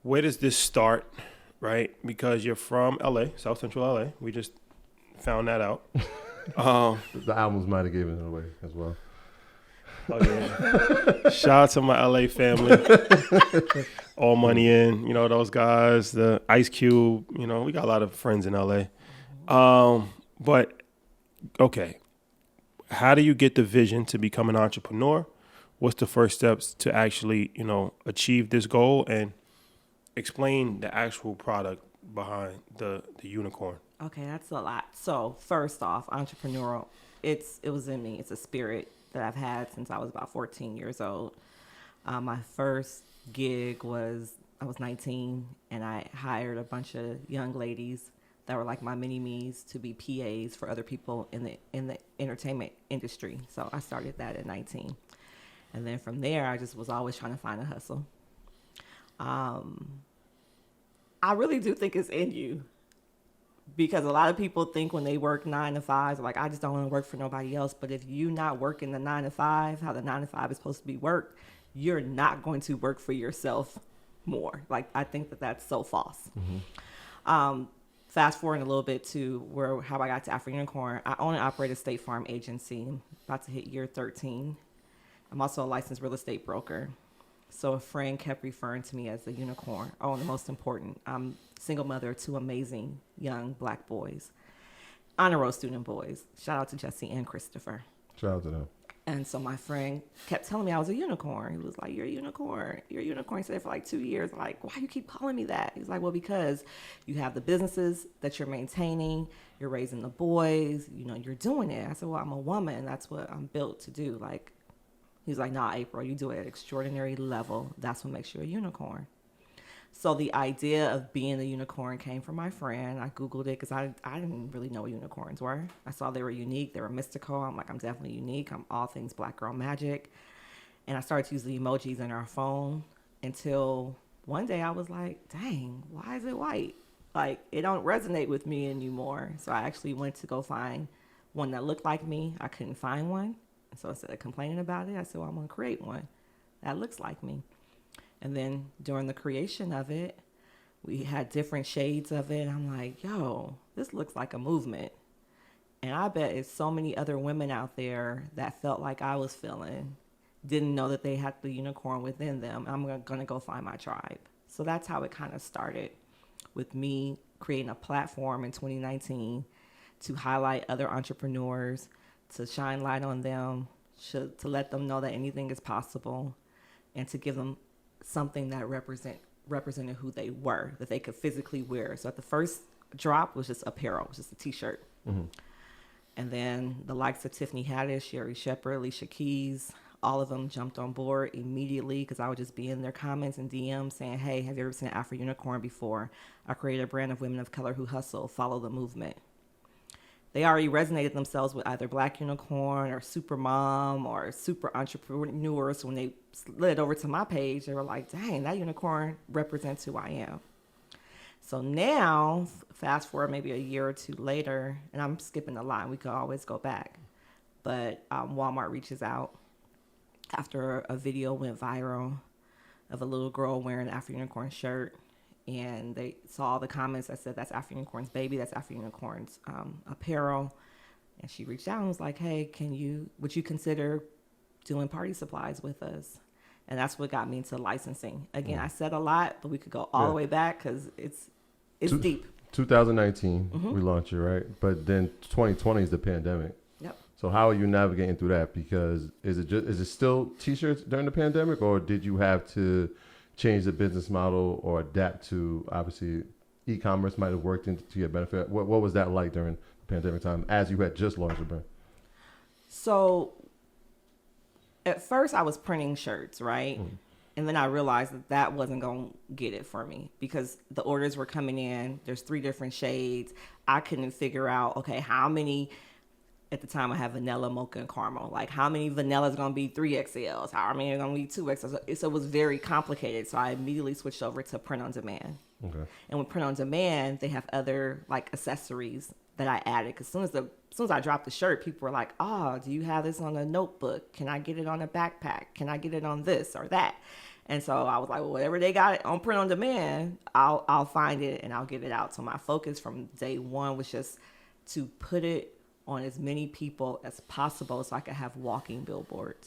where does this start, right? Because you're from LA, South Central LA. We just found that out. The albums might have given it away as well. Oh yeah! Shout out to my LA family. All Money In, those guys. The Ice Cube. We got a lot of friends in LA. But okay, how do you get the vision to become an entrepreneur? What's the first steps to actually, achieve this goal, and explain the actual product behind the unicorn? Okay, that's a lot. So first off, entrepreneurial, it was in me. It's a spirit that I've had since I was about 14 years old. My first gig was, I was 19, and I hired a bunch of young ladies that were like my mini-me's to be PAs for other people in the entertainment industry. So I started that at 19. And then from there, I just was always trying to find a hustle. I really do think it's in you. Because a lot of people think when they work 9 to 5, like, I just don't want to work for nobody else. But if you're not working the 9 to 5, how the 9 to 5 is supposed to be worked, you're not going to work for yourself more. Like, I think that that's so false. Mm-hmm. Fast forward a little bit to how I got to Afro Unicorn. I own and operate a State Farm agency. I'm about to hit year 13. I'm also a licensed real estate broker. So a friend kept referring to me as the unicorn. Oh, and the most important, I'm single mother of 2 amazing young Black boys, honor roll student boys. Shout out to Jesse and Christopher. Shout out to them. And so my friend kept telling me I was a unicorn. He was like, "You're a unicorn. You're a unicorn." He said it for like 2 years. I'm like, why you keep calling me that? He's like, well, because you have the businesses that you're maintaining. You're raising the boys. You're doing it. I said, well, I'm a woman. That's what I'm built to do. Like, he's like, nah, April, you do it at extraordinary level. That's what makes you a unicorn. So the idea of being a unicorn came from my friend. I Googled it because I didn't really know what unicorns were. I saw they were unique. They were mystical. I'm like, I'm definitely unique. I'm all things Black girl magic. And I started to use the emojis in our phone until one day I was like, dang, why is it white? Like, it don't resonate with me anymore. So I actually went to go find one that looked like me. I couldn't find one. So instead of complaining about it, I said, well, I'm going to create one that looks like me. And then during the creation of it, we had different shades of it. I'm like, yo, this looks like a movement. And I bet it's so many other women out there that felt like I was feeling, didn't know that they had the unicorn within them. I'm going to go find my tribe. So that's how it kind of started, with me creating a platform in 2019 to highlight other entrepreneurs, to shine light on them, to let them know that anything is possible, and to give them something that represented who they were, that they could physically wear. So at the first drop was just apparel, it was just a t-shirt. Mm-hmm. And then the likes of Tiffany Haddish, Sherry Shepherd, Alicia Keys, all of them jumped on board immediately because I would just be in their comments and DMs saying, hey, have you ever seen an Afro Unicorn before? I created a brand of women of color who hustle, follow the movement. They already resonated themselves with either Black Unicorn or Super Mom or Super Entrepreneur. So when they slid over to my page, they were like, dang, that unicorn represents who I am. So now, fast forward maybe a year or 2 later, and I'm skipping a lot, we could always go back. But Walmart reaches out after a video went viral of a little girl wearing an Afro Unicorn shirt. And they saw the comments that said, that's Afro Unicorn's baby, that's Afro Unicorn's apparel. And she reached out and was like, hey, would you consider doing party supplies with us? And that's what got me into licensing. Again, I said a lot, but we could go all the way back because it's deep. 2019, we launched it, right? But then 2020 is the pandemic. Yep. So how are you navigating through that? Because is it still t-shirts during the pandemic, or did you have to change the business model or adapt to, obviously, e-commerce might have worked into your benefit? What was that like during the pandemic time as you had just launched the brand? So at first I was printing shirts, right? And then I realized that wasn't going to get it for me because the orders were coming in. There's 3 different shades. I couldn't figure out, okay, how many. At the time, I had vanilla, mocha, and caramel. Like, how many vanilla is going to be 3XLs? How many are going to be 2XLs? So it was very complicated. So I immediately switched over to print on demand. Okay. And with print on demand, they have other like accessories that I added. Because as soon as I dropped the shirt, people were like, "Oh, do you have this on a notebook? Can I get it on a backpack? Can I get it on this or that?" And so I was like, well, whatever they got it on print on demand, I'll find it and I'll get it out. So my focus from day one was just to put it on as many people as possible so I could have walking billboards.